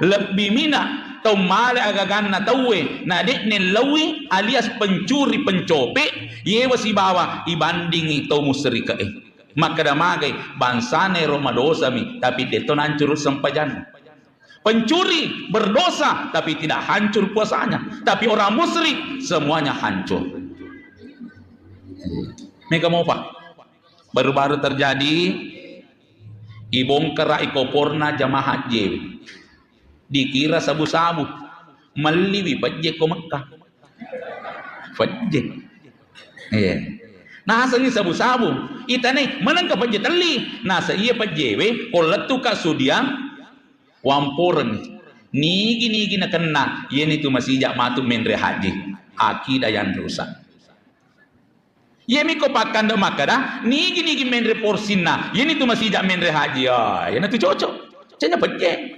Lebih mina tau male agagan na tawe na dek ne lawi alias pencuri pencopet ye wasi bawa ibanding itu musrika maka damagai bansane Roma dosa mi tapi teton hancur sempajan. Pencuri berdosa tapi tidak hancur puasanya, tapi orang musyrik semuanya hancur. Mereka mau apa? Baru-baru terjadi ibongkar ikoporna jamaah haji. Dikira sabu-sabu meliwi pajje ko Mekah. Pajje. Nah asali sabu-sabu. Itane menang ka pajje tali. Nah sa iya pajje we kolatu ka sudiang wamporen nigi na kena yen itu masih jak matu menre haji akidah yang rusak yemi ko pakan do makada nigi menre porsina yen itu masih jak menre haji ya yen itu cocok cenya pecce